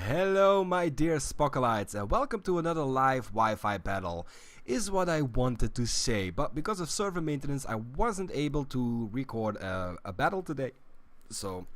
Hello my dear Spockalites and welcome to another live Wi-Fi battle, is what I wanted to say, but because of server maintenance I wasn't able to record a battle today, so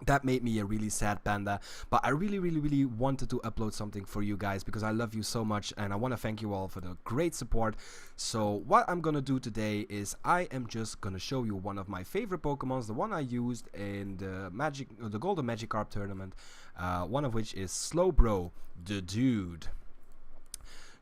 that made me a really sad panda. But I really wanted to upload something for you guys because I love you so much and I want to thank you all for the great support. So what I'm gonna do today is I am just gonna show you one of my favorite Pokemons, the one I used in the Golden Magikarp tournament, one of which is Slowbro, the dude.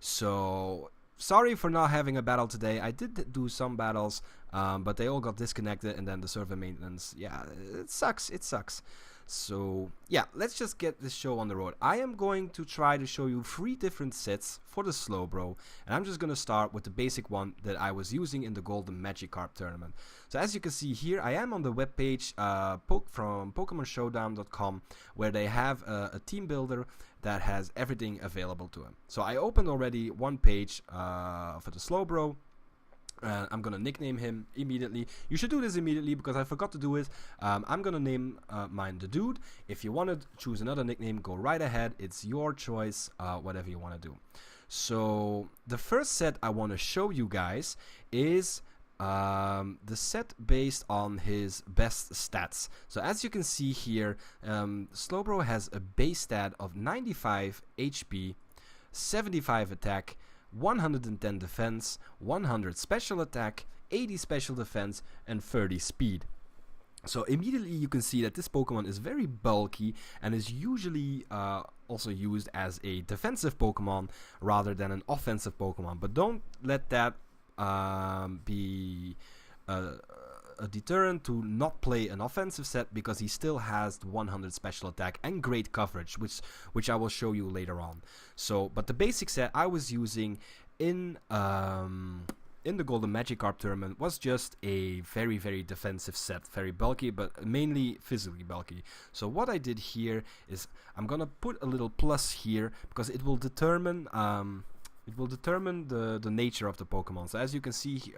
So sorry for not having a battle today. I did do some battles, but they all got disconnected, and then the server maintenance, yeah, it sucks. So yeah, let's just get this show on the road. I am going to try to show you 3 different sets for the Slowbro, and I'm just going to start with the basic one that I was using in the Golden Magikarp tournament. So as you can see here, I am on the webpage from PokemonShowdown.com, where they have a team builder that has everything available to him. So I opened already one page for the Slowbro. I'm gonna nickname him immediately. You should do this immediately because I forgot to do it. I'm gonna name mine the dude. If you want to choose another nickname, go right ahead. It's your choice, whatever you want to do. So the first set I want to show you guys is the set based on his best stats. So as you can see here, Slowbro has a base stat of 95 HP, 75 attack, 110 defense, 100 special attack, 80 special defense, and 30 speed. So immediately you can see that this Pokemon is very bulky and is usually also used as a defensive Pokemon rather than an offensive Pokemon. But don't let that be a deterrent to not play an offensive set, because he still has 100 special attack and great coverage, which I will show you later on. So, but the basic set I was using in the Golden Magikarp tournament was just a very defensive set, very bulky, but mainly physically bulky. So what I did here is I'm gonna put a little plus here because it will determine the nature of the Pokemon. So as you can see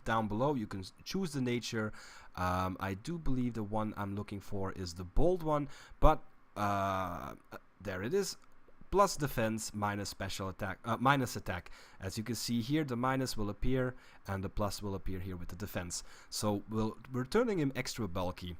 down below, you can choose the nature. I do believe the one I'm looking for is the bold one, but there it is. Plus defense, minus special attack, minus attack. As you can see here, the minus will appear and the plus will appear here with the defense. So we're turning him extra bulky.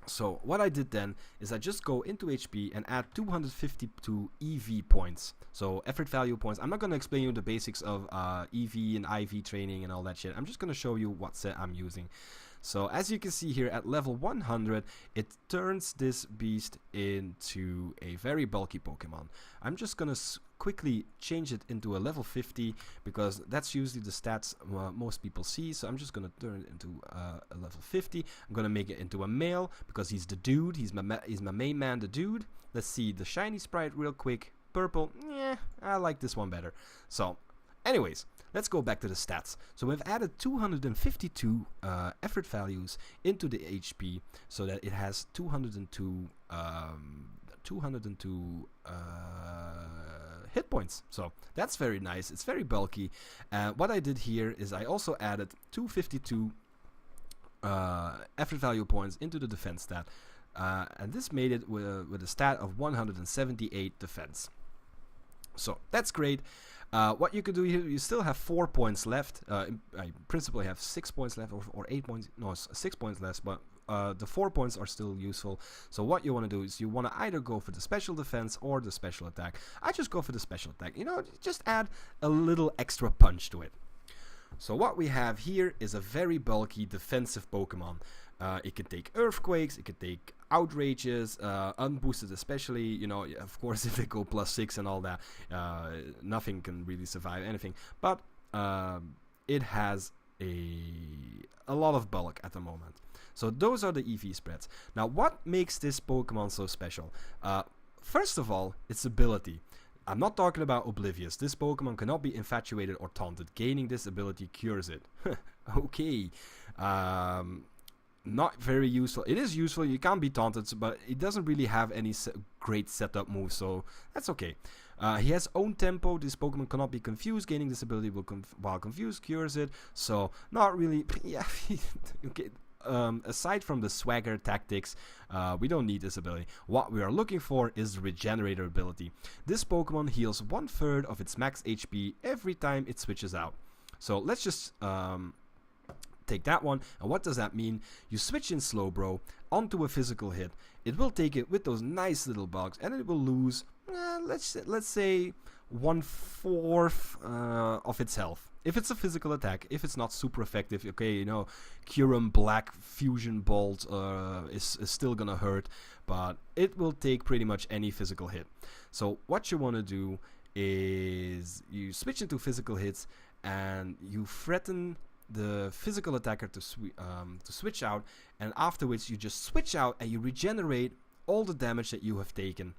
So what I did then is I just go into HP and add 252 EV points. So effort value points. I'm not going to explain you the basics of EV and IV training and all that shit. I'm just going to show you what set I'm using. So as you can see here at level 100, it turns this beast into a very bulky Pokemon. I'm just going to quickly change it into a level 50 because that's usually the stats most people see. So I'm just going to turn it into a level 50. I'm going to make it into a male because he's the dude. He's my main man, the dude. Let's see the shiny sprite real quick. Purple. Yeah, I like this one better. So anyways, let's go back to the stats. So we've added 252 effort values into the HP so that it has 202 hit points. So that's very nice. It's very bulky. What I did here is I also added 252 effort value points into the defense stat. And this made it with a stat of 178 defense. So that's great. What you can do here, you still have 4 points left. I principally have 6 points left, or 8 points, no, 6 points left, but the 4 points are still useful. So what you want to do is you want to either go for the special defense or the special attack. I just go for the special attack, you know, just add a little extra punch to it. So what we have here is a very bulky defensive Pokemon. It can take earthquakes, it can take outrages, unboosted especially, you know, of course if they go +6 and all that, nothing can really survive anything, but it has a lot of bulk at the moment. So those are the EV spreads. Now what makes this Pokemon so special? First of all, its ability. I'm not talking about Oblivious. This Pokemon cannot be infatuated or taunted. Gaining this ability cures it. Okay. Not very useful. It is useful, you can't be taunted, but it doesn't really have any great setup moves, so that's okay. He has own tempo. This Pokemon cannot be confused. Gaining this ability while confused cures it, so not really. Yeah, okay. aside from the swagger tactics, we don't need this ability. What we are looking for is the regenerator ability. This Pokemon heals 1/3 of its max HP every time it switches out. So let's just take that one. And what does that mean? You switch in Slowbro onto a physical hit. It will take it with those nice little bugs, and it will lose, let's say, 1/4 of its health. If it's a physical attack, if it's not super effective, okay, you know, Kyurem Black Fusion Bolt is still gonna hurt, but it will take pretty much any physical hit. So what you want to do is you switch into physical hits, and you threaten the physical attacker to switch out, and afterwards you just switch out and you regenerate all the damage that you have taken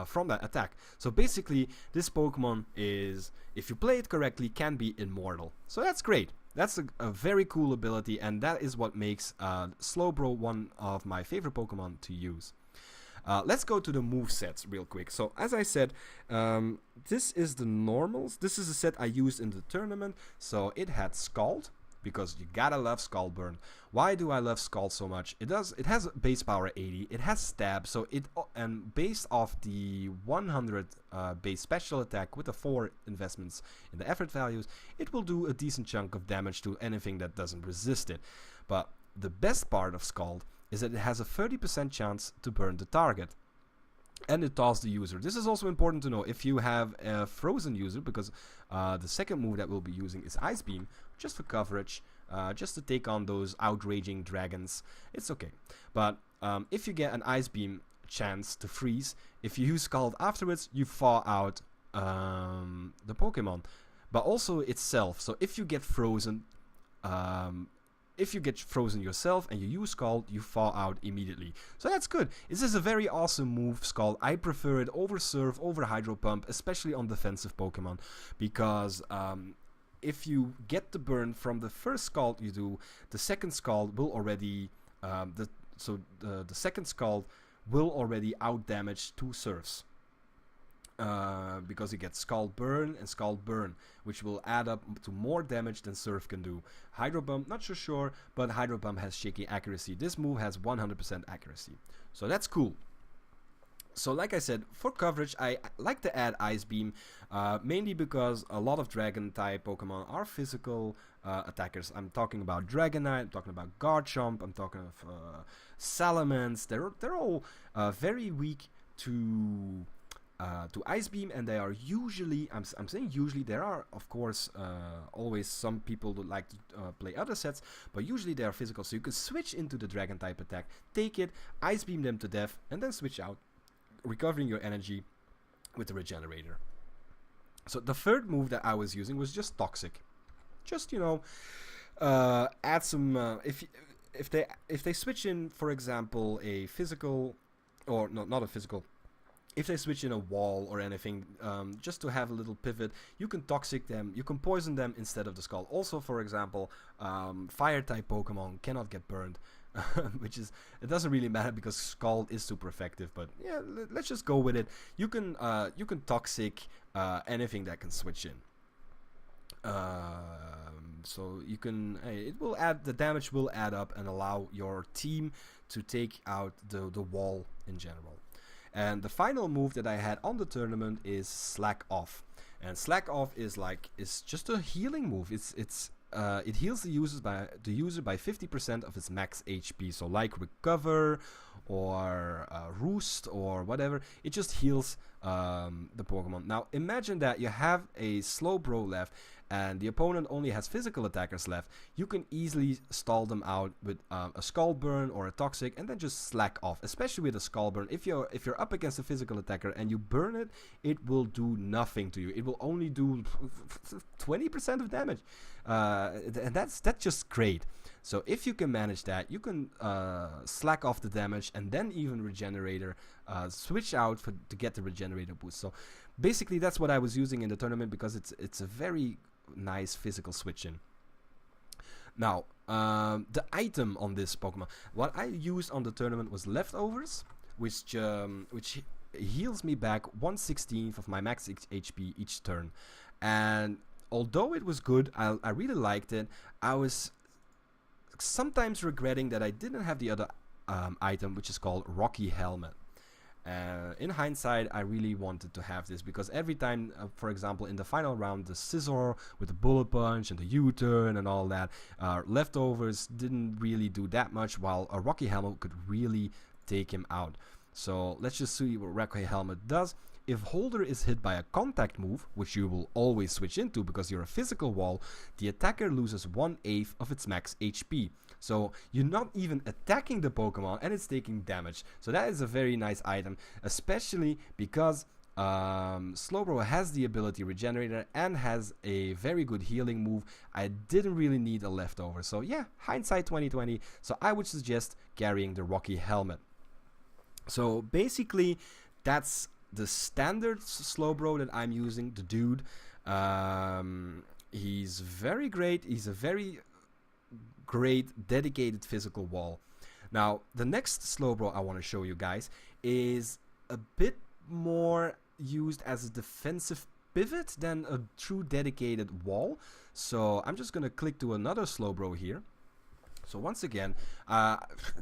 from that attack. So basically, this Pokemon is, if you play it correctly, can be immortal. So that's great. That's a very cool ability, and that is what makes Slowbro one of my favorite Pokemon to use. Let's go to the movesets real quick. So as I said, this is the normals. This is a set I used in the tournament. So it had Scald, because you gotta love Scald Burn. Why do I love Scald so much? It has base power 80, it has stab, so and based off the 100 base special attack with the 4 investments in the effort values, it will do a decent chunk of damage to anything that doesn't resist it. But the best part of Scald is that it has a 30% chance to burn the target. And it thaws the user. This is also important to know if you have a frozen user, because the second move that we'll be using is Ice Beam, just for coverage, just to take on those outraging dragons. It's okay. But if you get an Ice Beam chance to freeze, if you use Scald afterwards, you thaw out the Pokemon. But also itself. So if you get frozen, yourself and you use Scald, you thaw out immediately. So that's good. This is a very awesome move, Scald. I prefer it over Surf, over Hydro Pump, especially on defensive Pokemon, because if you get the burn from the first Scald you do, the second Scald will already the second Scald will already out damage 2 Surfs. Because you get Scald Burn and Scald Burn, which will add up to more damage than Surf can do. Hydro Pump, not so sure, but Hydro Pump has shaky accuracy. This move has 100% accuracy, so that's cool. So like I said, for coverage, I like to add Ice Beam, mainly because a lot of Dragon-type Pokemon are physical attackers. I'm talking about Dragonite, I'm talking about Garchomp, I'm talking of Salamence. They're all very weak to Ice Beam, and they are usually, I'm saying usually, there are of course always some people who like to play other sets, but usually they are physical, so you can switch into the Dragon type attack, take it, Ice Beam them to death, and then switch out, recovering your energy with the regenerator. So the third move that I was using was just Toxic. Just, you know, add some, if they switch in, for example, a physical, or no, not a physical, if they switch in a wall or anything, just to have a little pivot, you can Toxic them, you can poison them instead of the Scald. Also, for example, Fire-type Pokemon cannot get burned, which is, it doesn't really matter because Scald is super effective, but yeah, let's just go with it. You can Toxic anything that can switch in. So you can, it will add, the damage will add up and allow your team to take out the wall in general. And the final move that I had on the tournament is Slack Off. And Slack Off is just a healing move. It heals the user by 50% of its max HP. So like Recover or Roost or whatever, it just heals the Pokemon. Now imagine that you have a Slowbro left and the opponent only has physical attackers left. You can easily stall them out with a Scald Burn or a Toxic, and then just Slack Off. Especially with a Scald Burn, if you're up against a physical attacker and you burn it, it will do nothing to you. It will only do 20% of damage, and that's just great. So if you can manage that, you can slack off the damage and then even Regenerator, switch out to get the Regenerator boost. So basically that's what I was using in the tournament because it's a very nice physical switch in. Now, the item on this Pokemon, what I used on the tournament was Leftovers, which heals me back 1/16 of my max HP each turn. And although it was good, I really liked it, I was sometimes regretting that I didn't have the other item, which is called Rocky Helmet. In hindsight, I really wanted to have this because every time, for example, in the final round, the scissor with the bullet punch and the U-turn and all that, leftovers didn't really do that much, while a Rocky Helmet could really take him out. So let's just see what Rocky Helmet does. If holder is hit by a contact move, which you will always switch into because you're a physical wall, the attacker loses 1/8 of its max HP. So you're not even attacking the Pokemon and it's taking damage. So that is a very nice item, especially because Slowbro has the ability Regenerator and has a very good healing move. I didn't really need a leftover. So yeah, hindsight 2020. So I would suggest carrying the Rocky Helmet. So basically, that's the standard Slowbro that I'm using, the dude. He's very great. He's a very great dedicated physical wall. Now, the next Slowbro I want to show you guys is a bit more used as a defensive pivot than a true dedicated wall. So I'm just going to click to another Slowbro here. So once again,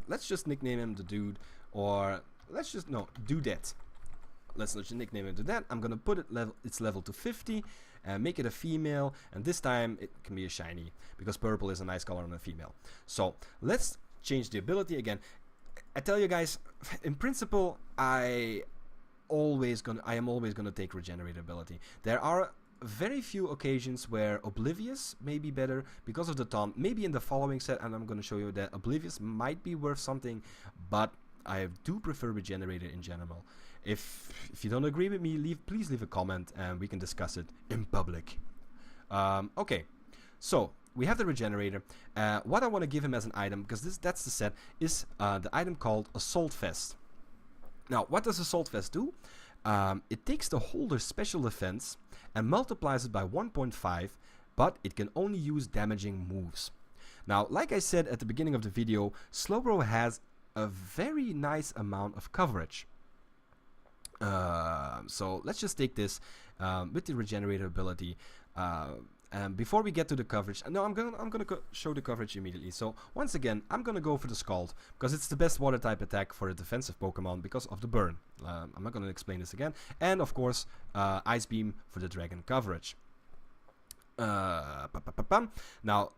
let's just nickname him the dude, or let's just, no, Dudette. Let's just nickname it to that. I'm gonna put its level to 50 and make it a female, and this time it can be a shiny because purple is a nice color on a female. So let's change the ability again. I tell you guys, in principle, I am always gonna take Regenerate ability. There are very few occasions where Oblivious may be better because of the taunt. Maybe in the following set, and I'm gonna show you that Oblivious might be worth something, but I do prefer Regenerator in general. If you don't agree with me, please leave a comment and we can discuss it in public. Okay, so we have the Regenerator. What I want to give him as an item, because that's the set, is the item called Assault Vest. Now, what does Assault Vest do? It takes the holder's special defense and multiplies it by 1.5, but it can only use damaging moves. Now, like I said at the beginning of the video, Slowbro has a very nice amount of coverage. So let's just take this with the Regenerator ability. And before we get to the coverage, no, I'm gonna show the coverage immediately. So once again, I'm gonna go for the Scald because it's the best water type attack for a defensive Pokemon because of the burn. I'm not gonna explain this again. And of course, Ice Beam for the Dragon coverage. Now,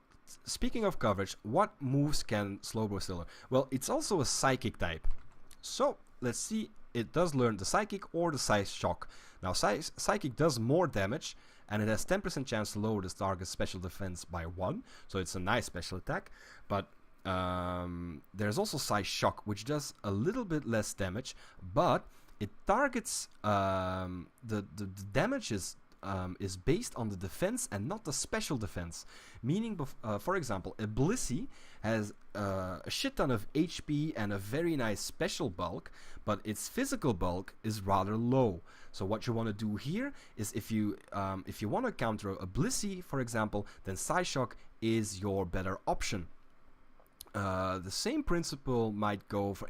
speaking of coverage, what moves can Slowbro still learn? Well, it's also a Psychic type. So let's see. It does learn the Psychic or the Psy Shock. Now, Psychic does more damage, and it has 10% chance to lower the target's special defense by 1. So it's a nice special attack. But there's also Psy Shock, which does a little bit less damage, but it targets the damage is based on the defense and not the special defense. Meaning, for example, a Blissey has a shit ton of HP and a very nice special bulk, but its physical bulk is rather low. So what you want to do here is if you want to counter a Blissey, for example, then Psyshock is your better option. The same principle might go for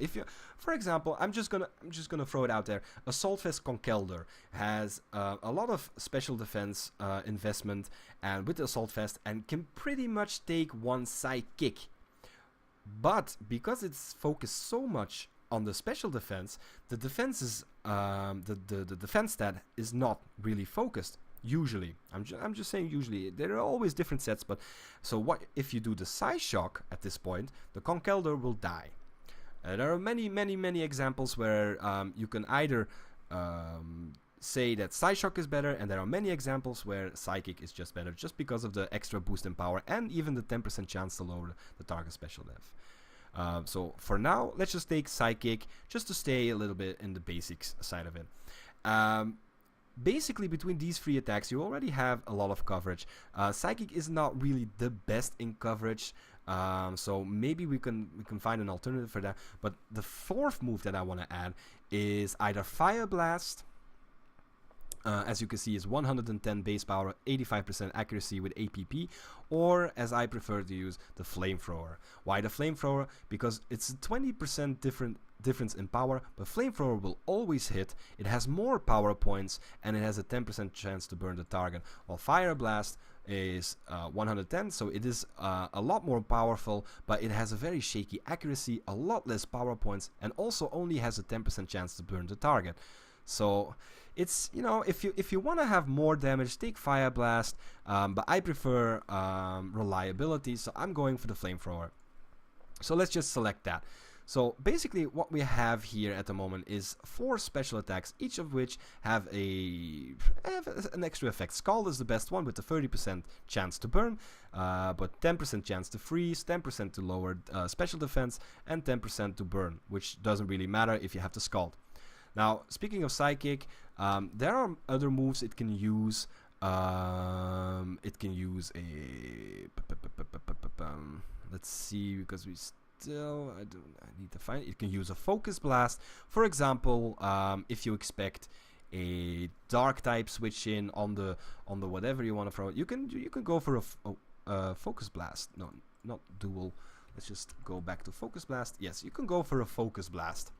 for example, I'm just gonna throw it out there. Assault Vest Conkeldurr has a lot of special defense investment, and with the Assault Vest, and can pretty much take one Psychic. But because it's focused so much on the special defense, the defense is the defense stat is not really focused. Usually, I'm just saying usually. There are always different sets, but so what if you do the Psyshock at this point, the Conkeldurr will die. There are many examples where you can either say that Psyshock is better, and there are many examples where Psychic is just better, just because of the extra boost in power and even the 10% chance to lower the target special def. So for now, let's just take Psychic, just to stay a little bit in the basics side of it. Basically, between these three attacks, you already have a lot of coverage. Psychic is not really the best in coverage, so maybe we can find an alternative for that. But the fourth move that I want to add is either Fire Blast. As you can see, is 110 base power, 85% accuracy with APP, or as I prefer to use, the Flamethrower. Why the Flamethrower? Because it's a 20% different difference in power, but Flamethrower will always hit. It has more power points, and it has a 10% chance to burn the target, while Fire Blast is 110, so it is a lot more powerful, but it has a very shaky accuracy, a lot less power points, and also only has a 10% chance to burn the target. So it's, you know, if you want to have more damage, take Fire Blast, but I prefer reliability, so I'm going for the Flamethrower. So let's just select that. So basically what we have here at the moment is 4 special attacks, each of which have an extra effect. Scald is the best one with the 30% chance to burn, but 10% chance to freeze, 10% to lower special defense, and 10% to burn, which doesn't really matter if you have the Scald. Now, speaking of Psychic, there are other moves it can use. It can use a... let's see, because we still... I need to find it. It can use a Focus Blast. For example, if you expect a Dark type switch in on the whatever you want to throw, you can go for a Focus Blast. No, not dual. Let's just go back to Focus Blast. Yes, you can go for a Focus Blast.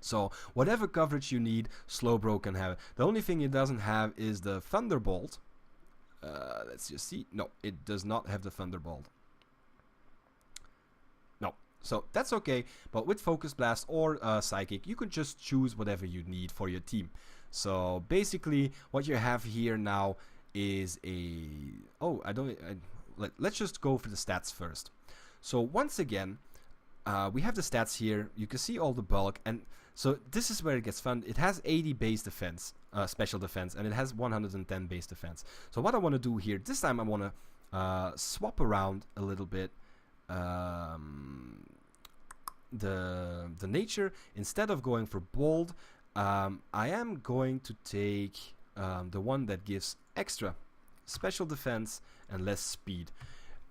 So whatever coverage you need, Slowbro can have it. The only thing it doesn't have is the Thunderbolt. Let's just see. No, it does not have the Thunderbolt. No, so that's okay. But with Focus Blast or Psychic, you can just choose whatever you need for your team. So basically, what you have here now is a... Oh, let's just go for the stats first. So once again, we have the stats here. You can see all the bulk, and so this is where it gets fun. It has 80 base defense, special defense, and it has 110 base defense. So what I want to do here, this time I want to swap around a little bit the nature. Instead of going for bold, I am going to take the one that gives extra special defense and less speed.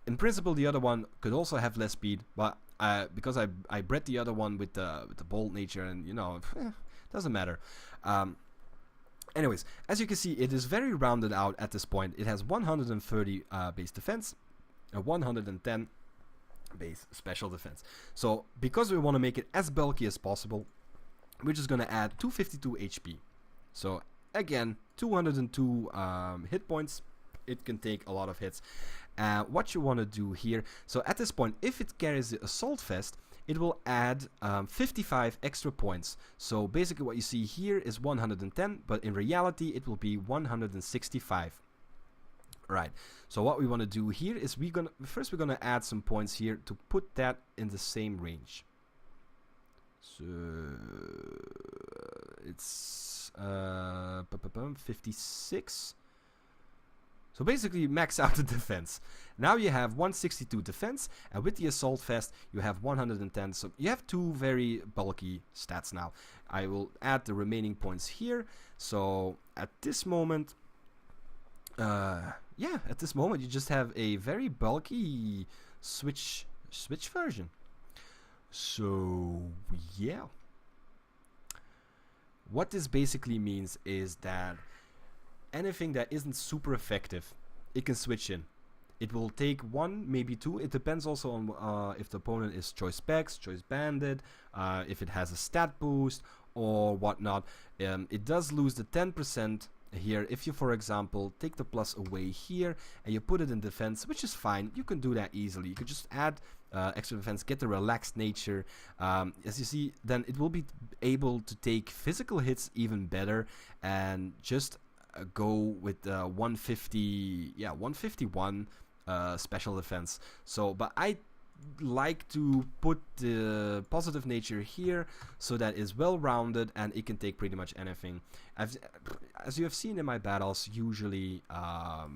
In principle, the other one could also have less speed, but because I bred the other one with the bold nature, and you know, doesn't matter. Anyways, as you can see, it is very rounded out at this point. It has 130 base defense, 110 base special defense. So because we want to make it as bulky as possible, we're just gonna add 252 HP. So again, 202 hit points. It can take a lot of hits. What you want to do here, so at this point, if it carries the Assault Vest, it will add 55 extra points. So basically what you see here is 110, but in reality it will be 165. Right, so what we want to do here is we're gonna add some points here to put that in the same range. So it's 56. So basically max out the defense. Now you have 162 defense, and with the Assault Vest you have 110. So you have 2 very bulky stats now. I will add the remaining points here. So at this moment, at this moment you just have a very bulky switch version. So yeah, what this basically means is that anything that isn't super effective, it can switch in. It will take 1, maybe 2. It depends also on if the opponent is Choice Specs, Choice Banded, if it has a stat boost or whatnot. It does lose the 10% here. If you, for example, take the plus away here and you put it in defense, which is fine, you can do that easily. You could just add extra defense, get the relaxed nature. As you see, then it will be able to take physical hits even better, and just go with 151 special defense. So, but I like to put the positive nature here so that it's well rounded and it can take pretty much anything. As you have seen in my battles, usually I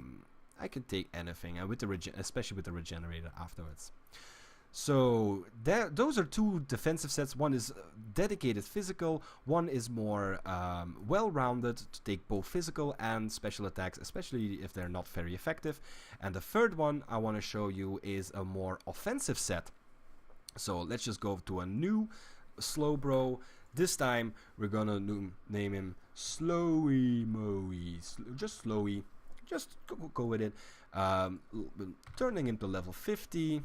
can take anything, and with the especially with the regenerator afterwards. So those are 2 defensive sets. One is dedicated physical, one is more well-rounded to take both physical and special attacks, especially if they're not very effective. And the third one I want to show you is a more offensive set. So let's just go to a new Slowbro. This time we're gonna name him Slowy Moey. Just Slowy. Just go with it. Turning into level 50.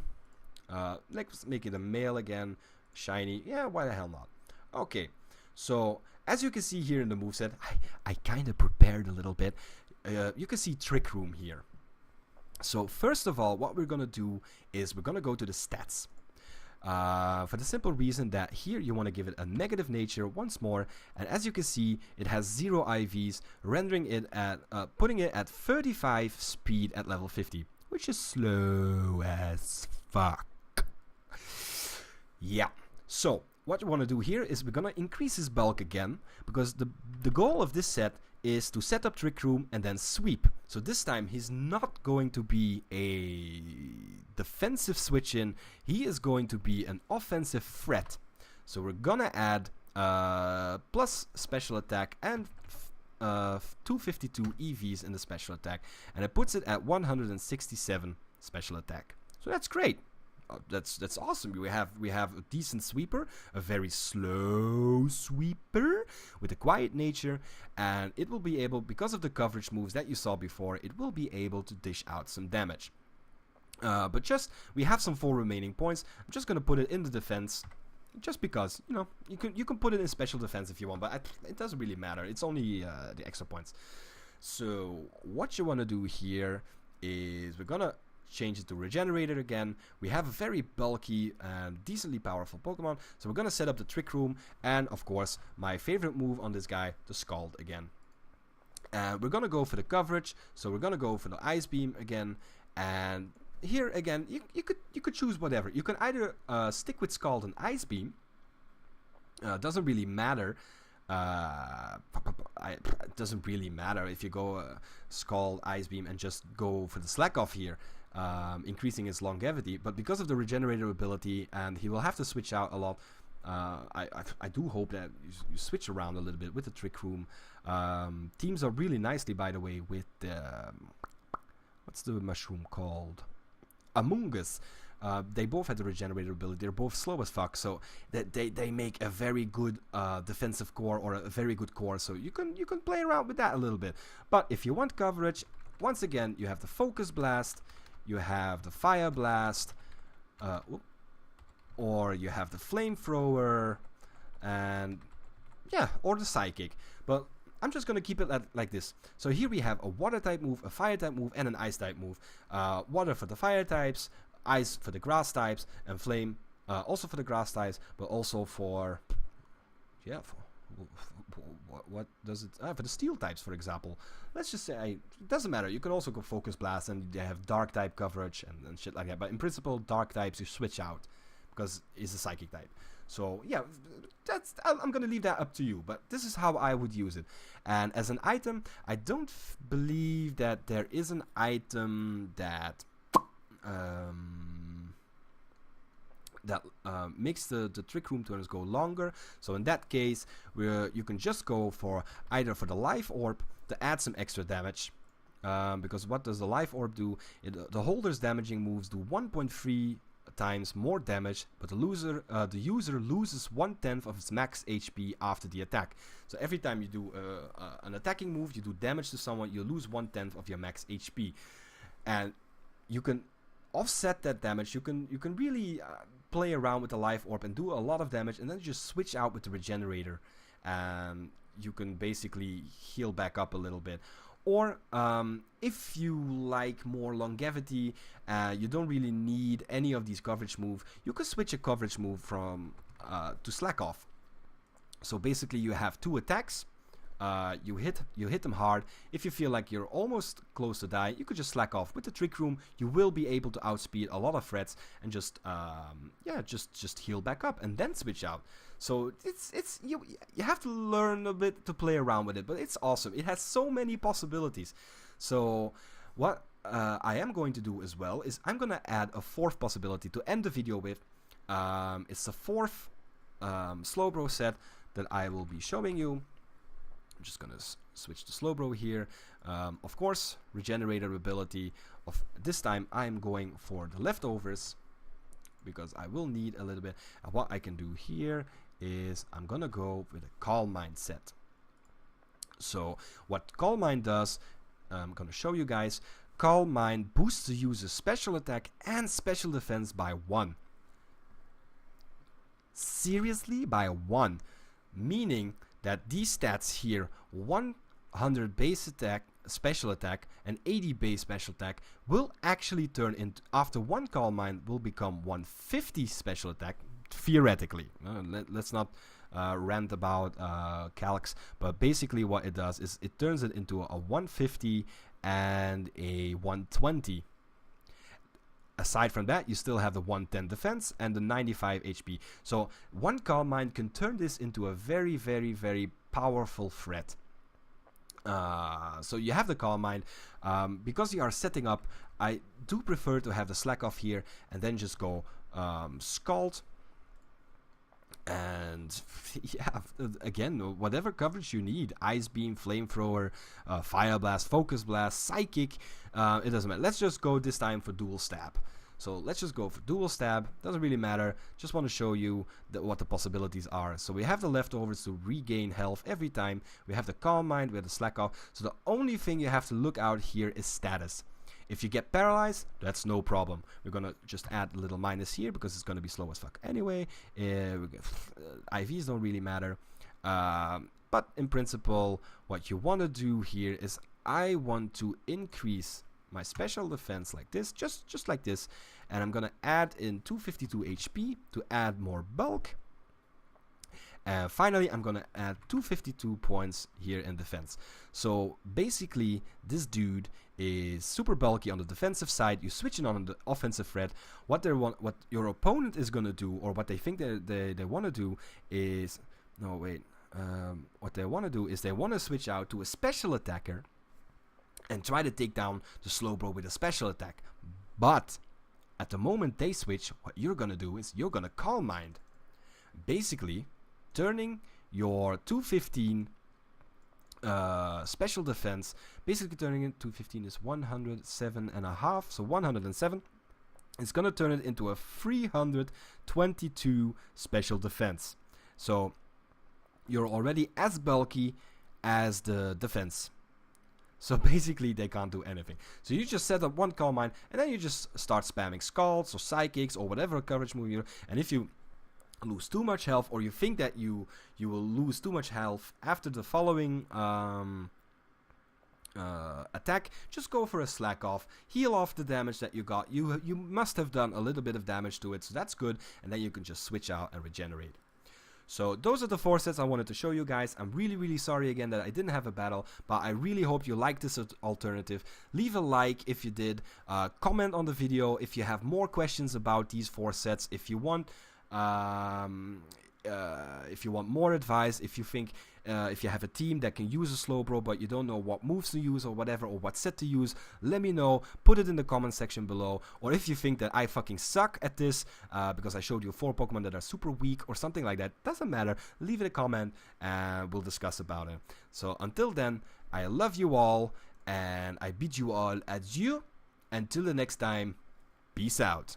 Let's make it a male again. shiny. Yeah, why the hell not? Okay, so as you can see here in the moveset, I kind of prepared a little bit. You can see Trick Room here. So first of all, what we're gonna do is we're gonna go to the stats. For the simple reason that here you want to give it a negative nature once more, and as you can see, it has 0 IVs, rendering it at putting it at 35 speed at level 50, which is slow as fuck. Yeah. So what you want to do here is we're gonna increase his bulk again, because the goal of this set is to set up Trick Room and then sweep. So this time he's not going to be a defensive switch in, he is going to be an offensive threat. So we're gonna add plus special attack and 252 EVs in the special attack, and it puts it at 167 special attack. So that's great. That's awesome. We have a decent sweeper, a very slow sweeper with a quiet nature, and it will be able, because of the coverage moves that you saw before, it will be able to dish out some damage. But we have some 4 remaining points. I'm just gonna put it in the defense, just because, you know, you can put it in special defense if you want, but it doesn't really matter. It's only the extra points. So what you want to do here is we're gonna change it to Regenerator again. We have a very bulky and decently powerful Pokemon, so we're gonna set up the Trick Room, and of course my favorite move on this guy, the Scald again. And we're gonna go for the coverage, so we're gonna go for the Ice Beam again, and here again you could choose whatever. You can either stick with Scald and Ice Beam, doesn't really matter. It doesn't really matter if you go Scald, Ice Beam, and just go for the Slack Off here, increasing his longevity. But because of the Regenerator ability, and he will have to switch out a lot, I do hope that you switch around a little bit with the Trick Room. Teams are really nicely, by the way, with the what's the mushroom called? Amoonguss. They both have the Regenerator ability. They're both slow as fuck, so they make a very good defensive core, or a very good core. So you can play around with that a little bit. But if you want coverage, once again, you have the Focus Blast, you have the Fire Blast, or you have the Flamethrower, and yeah, or the Psychic. But I'm just gonna keep it like this. So here we have a Water type move, a Fire type move, and an Ice type move. Water for the Fire types, Ice for the Grass types, and Flame also for the Grass types, but also for, yeah, what does it, for the Steel types, for example. Let's just say, it doesn't matter, you can also go Focus Blast, and they have Dark type coverage and shit like that, but in principle, Dark types you switch out, because it's a Psychic type. So yeah, I'm gonna leave that up to you, but this is how I would use it. And as an item, I don't believe that there is an item that makes the Trick Room turns go longer. So in that case, you can just go for either for the Life Orb to add some extra damage, because what does the Life Orb do? The holder's damaging moves do 1.3 times more damage, but the user loses 1/10 of its max HP after the attack. So every time you do an attacking move, you do damage to someone, you lose 1/10 of your max HP, and you can offset that damage. You can really play around with the Life Orb and do a lot of damage, and then just switch out with the Regenerator, and you can basically heal back up a little bit. Or if you like more longevity, you don't really need any of these coverage moves, you can switch a coverage move from to Slack Off. So basically you have 2 attacks, you hit them hard. If you feel like you're almost close to die, you could just Slack Off. With the Trick Room, you will be able to outspeed a lot of threats and just heal back up and then switch out. So you have to learn a bit to play around with it, but it's awesome. It has so many possibilities. So what I am going to do as well is I'm gonna add a 4th possibility to end the video with. It's the 4th Slowbro set that I will be showing you. I'm just gonna switch to Slowbro here. Of course, Regenerator ability. This time I'm going for the Leftovers, because I will need a little bit. And what I can do here is I'm gonna go with a Calm Mind set. So what Calm Mind does, I'm gonna show you guys. Calm Mind boosts the user's special attack and special defense by 1. Seriously? By 1. Meaning that these stats here, 100 base attack, special attack, and 80 base special attack, will actually turn into, after 1 Calm Mind, will become 150 special attack, theoretically. Let's not rant about calcs, but basically what it does is it turns it into a 150 and a 120. Aside from that, you still have the 110 defense and the 95 HP. So 1 Calm Mind can turn this into a very, very, very powerful threat. So you have the Calm Mind. Because you are setting up, I do prefer to have the slack off here and then just go Scald. And yeah, again, whatever coverage you need, Ice Beam, Flamethrower, Fire Blast, Focus Blast, Psychic, it doesn't matter. Let's just go this time for Dual Stab. So let's just go for Dual Stab, doesn't really matter, just want to show you what the possibilities are. So we have the leftovers to regain health every time, we have the Calm Mind, we have the Slack Off, so the only thing you have to look out here is status. If you get paralyzed, that's no problem. We're gonna just add a little minus here because it's gonna be slow as fuck anyway. IVs don't really matter. But in principle, what you want to do here is I want to increase my special defense like this, just like this. And I'm gonna add in 252 HP to add more bulk. And finally, I'm gonna add 252 points here in defense. So basically, this dude is super bulky on the defensive side. You switch it on the offensive threat. What your opponent is gonna do, or what they think they want to do, is what they want to do is they want to switch out to a special attacker and try to take down the Slowbro with a special attack. But at the moment they switch, what you're gonna do is you're gonna Calm Mind, basically turning your 215 special defense, basically turning it 215 is 107.5, so 107. It's gonna turn it into a 322 special defense. So you're already as bulky as the defense. So basically they can't do anything. So you just set up 1 Calm Mind and then you just start spamming Scalds or Psychics or whatever coverage move you're, and if you lose too much health, or you think that you will lose too much health after the following attack, just go for a Slack Off, heal off the damage that you got. You must have done a little bit of damage to it, so that's good, and then you can just switch out and regenerate. So those are the 4 sets I wanted to show you guys. I'm really sorry again that I didn't have a battle, but I really hope you liked this alternative. Leave a like if you did, comment on the video if you have more questions about these 4 sets, if you want more advice, if you think if you have a team that can use a Slowbro but you don't know what moves to use or whatever, or what set to use, let me know, put it in the comment section below. Or if you think that I fucking suck at this because I showed you 4 Pokemon that are super weak or something like that, doesn't matter, leave it a comment and we'll discuss about it. So until then, I love you all and I bid you all adieu. Until the next time, peace out.